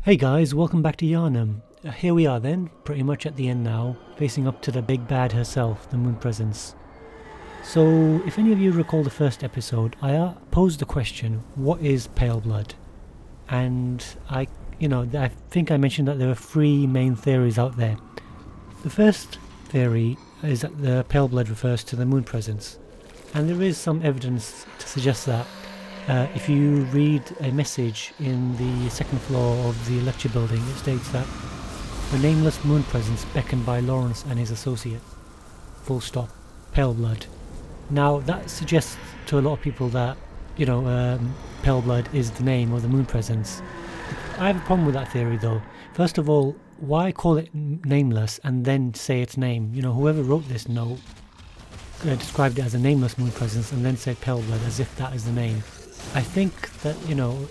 Hey guys, welcome back to Yarnum. Here we are then, pretty much at the end now, facing up to the big bad herself, the Moon Presence. So, if any of you recall the first episode, I posed the question, what is Paleblood? And I think I mentioned that there are three main theories out there. The first theory is that the Paleblood refers to the Moon Presence. And there is some evidence to suggest that. If you read a message in the second floor of the lecture building, it states that the nameless moon presence beckoned by Lawrence and his associates. Full stop. Paleblood. Now that suggests to a lot of people that, Paleblood is the name of the moon presence. I have a problem with that theory though. First of all, why call it nameless and then say its name? Whoever wrote this note described it as a nameless moon presence and then said Paleblood as if that is the name. I think that,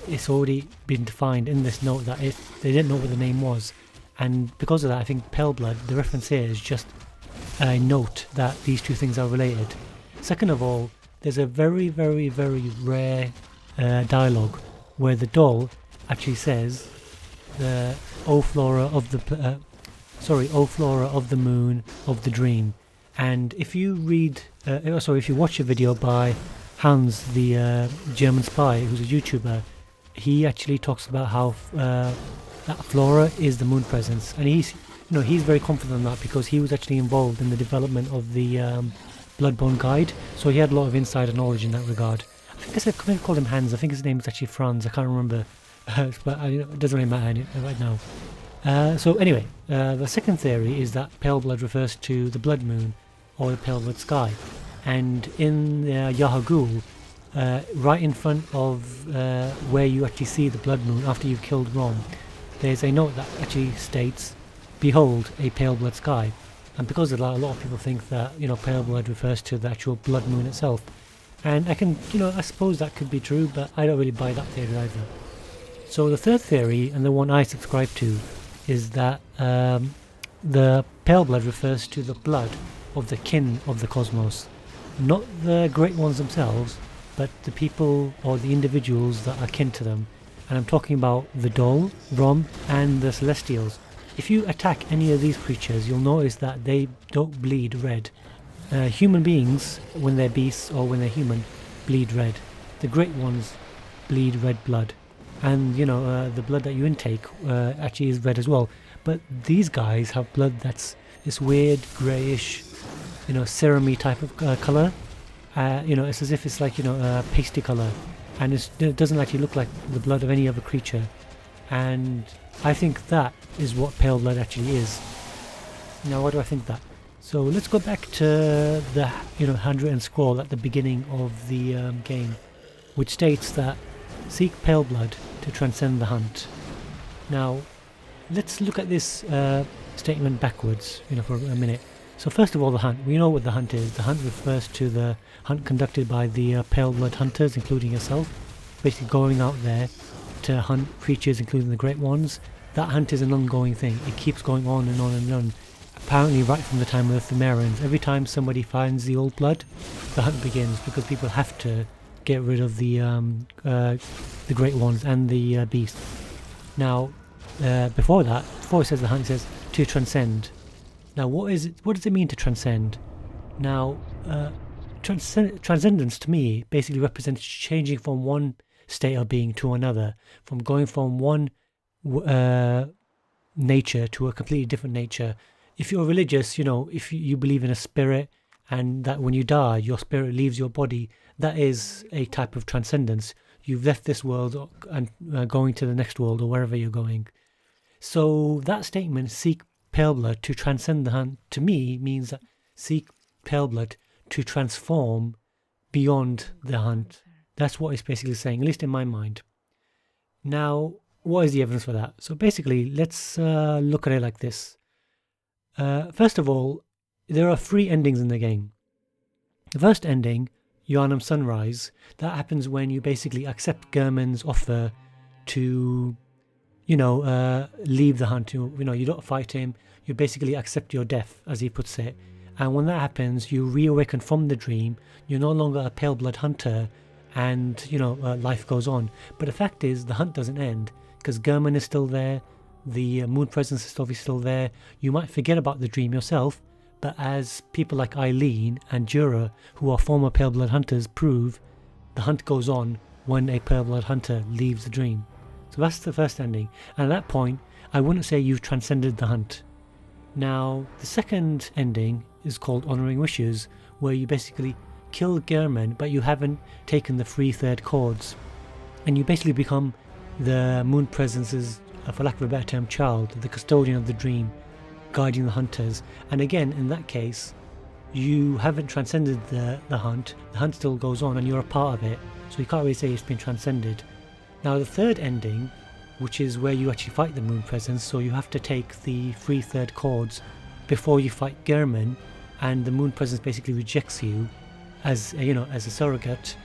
it's already been defined in this note that they didn't know what the name was. And because of that, I think Paleblood, the reference here is just a note that these two things are related. Second of all, there's a very, very, very rare dialogue where the doll actually says the O Flora of the moon of the dream. And if you if you watch a video by Hans, the German spy, who's a YouTuber, he actually talks about how that Flora is the moon presence, and he's very confident in that because he was actually involved in the development of the Bloodborne guide, so he had a lot of insider knowledge in that regard. I think I called him Hans. I think his name is actually Franz. I can't remember, but it doesn't really matter right now. So anyway, the second theory is that Paleblood refers to the blood moon or the Paleblood sky. And in Yahagul, right in front of where you actually see the blood moon after you've killed Rom, there's a note that actually states, "Behold, a pale blood sky." And because of that, a lot of people think that pale blood refers to the actual blood moon itself. And I suppose that could be true, but I don't really buy that theory either. So the third theory, and the one I subscribe to, is that the pale blood refers to the blood of the kin of the cosmos. Not the great ones themselves, but the people or the individuals that are kin to them. And I'm talking about the doll, Rom, and the Celestials. If you attack any of these creatures, you'll notice that they don't bleed red. Human beings, when they're beasts or when they're human, bleed red. The great ones bleed red blood. And, the blood that you intake actually is red as well. But these guys have blood that's this weird, greyish, serum-y type of colour. It's as if it's like, a pasty colour. And it doesn't actually look like the blood of any other creature. And I think that is what pale blood actually is. Now, why do I think that? So let's go back to the handwritten scroll at the beginning of the game, which states that seek pale blood to transcend the hunt. Now, let's look at this statement backwards, for a minute. So first of all, the hunt. We know what the hunt is. The hunt refers to the hunt conducted by the pale blood hunters, including yourself. Basically going out there to hunt creatures, including the great ones. That hunt is an ongoing thing. It keeps going on and on and on. Apparently right from the time of the Pthumerians. Every time somebody finds the old blood, the hunt begins, because people have to get rid of the great ones and the beasts. Now, before it says the hunt, it says to transcend. Now, what does it mean to transcend? Now, transcendence to me basically represents changing from one state of being to another, from going from one nature to a completely different nature. If you're religious, if you believe in a spirit and that when you die, your spirit leaves your body, that is a type of transcendence. You've left this world and going to the next world or wherever you're going. So that statement, seek pale blood to transcend the hunt, to me means that seek pale blood to transform beyond the hunt. That's what it's basically saying, at least in my mind. Now, what is the evidence for that? So basically, let's look at it like this. First of all, there are three endings in the game. The first ending, Yharnam Sunrise, that happens when you basically accept Gehrman's offer to leave the hunt. You don't fight him, you basically accept your death, as he puts it. And when that happens, you reawaken from the dream. You're no longer a pale blood hunter, and life goes on. But the fact is, the hunt doesn't end. because German is still there, the moon presence is obviously still there. You might forget about the dream yourself, but as people like Eileen and Jura, who are former Paleblood hunters, prove, the hunt goes on when a Paleblood hunter leaves the dream. So that's the first ending, and at that point I wouldn't say you've transcended the hunt. Now the second ending is called Honouring Wishes, where you basically kill Gehrman but you haven't taken the free third chords, and you basically become the moon presence's, for lack of a better term, child, the custodian of the dream, guiding the hunters. And again, in that case, you haven't transcended the hunt still goes on and you're a part of it, so you can't really say it's been transcended. Now the third ending, which is where you actually fight the moon presence, so you have to take the free third chords before you fight Gehrman, and the moon presence basically rejects you as as a surrogate.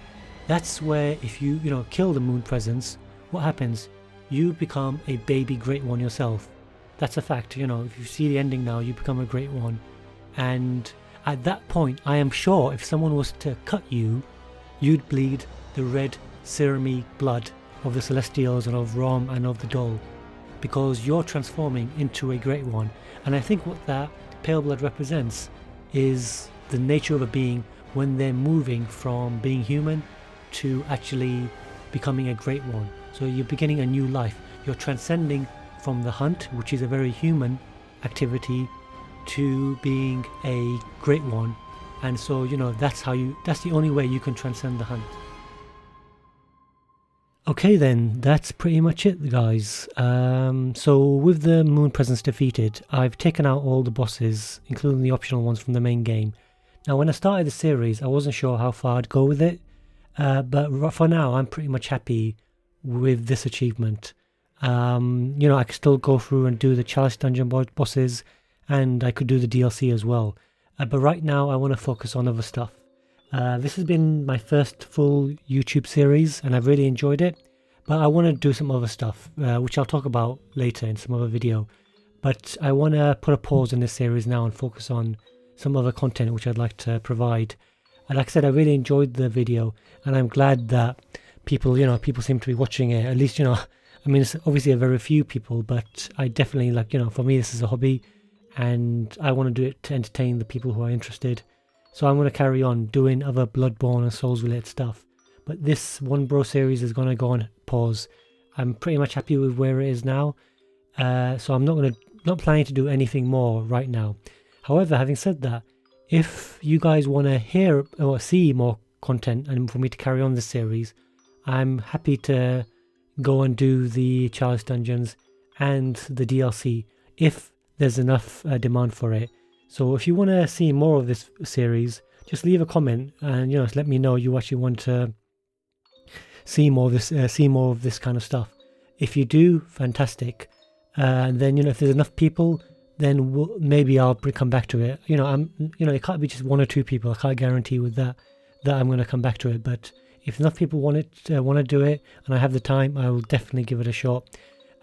That's where if you kill the moon presence, what happens? You become a baby Great One yourself. That's a fact. If you see the ending now, you become a Great One, and at that point I am sure if someone was to cut you, you'd bleed the red serumy blood of the Celestials and of Rom and of the Dol, because you're transforming into a Great One. And I think what that pale blood represents is the nature of a being when they're moving from being human to actually becoming a Great One. So you're beginning a new life. You're transcending from the hunt, which is a very human activity, to being a Great One. And so that's the only way you can transcend the hunt. Okay then, that's pretty much it guys. So with the moon presence defeated, I've taken out all the bosses, including the optional ones from the main game. Now when I started the series, I wasn't sure how far I'd go with it, but for now I'm pretty much happy with this achievement. I could still go through and do the Chalice Dungeon bosses, and I could do the DLC as well. But right now I want to focus on other stuff. This has been my first full YouTube series and I've really enjoyed it, but I want to do some other stuff, which I'll talk about later in some other video. But I want to put a pause in this series now and focus on some other content which I'd like to provide. And like I said, I really enjoyed the video and I'm glad that people seem to be watching it. At least, I mean, it's obviously a very few people, but I definitely for me this is a hobby and I want to do it to entertain the people who are interested. So I'm going to carry on doing other Bloodborne and Souls related stuff. But this Onebro series is going to go on pause. I'm pretty much happy with where it is now. So I'm not planning to do anything more right now. However, having said that, if you guys want to hear or see more content and for me to carry on this series, I'm happy to go and do the Chalice Dungeons and the DLC if there's enough demand for it. So if you want to see more of this series, just leave a comment and let me know you actually want to see more of this kind of stuff. If you do, fantastic. And then if there's enough people, then maybe I'll come back to it. It can't be just one or two people. I can't guarantee with that I'm going to come back to it. But if enough people want to do it, and I have the time, I will definitely give it a shot.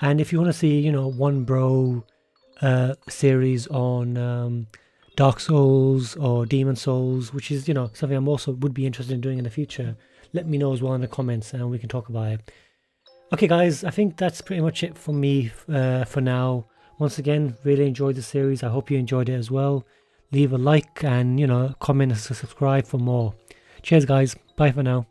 And if you want to see Onebro series on Dark Souls or Demon Souls, which is something I'm also would be interested in doing in the future, let me know as well in the comments and we can talk about it. Okay guys, I think that's pretty much it for me for now. Once again, really enjoyed the series. I hope you enjoyed it as well. Leave a like and comment and subscribe for more. Cheers guys, bye for now.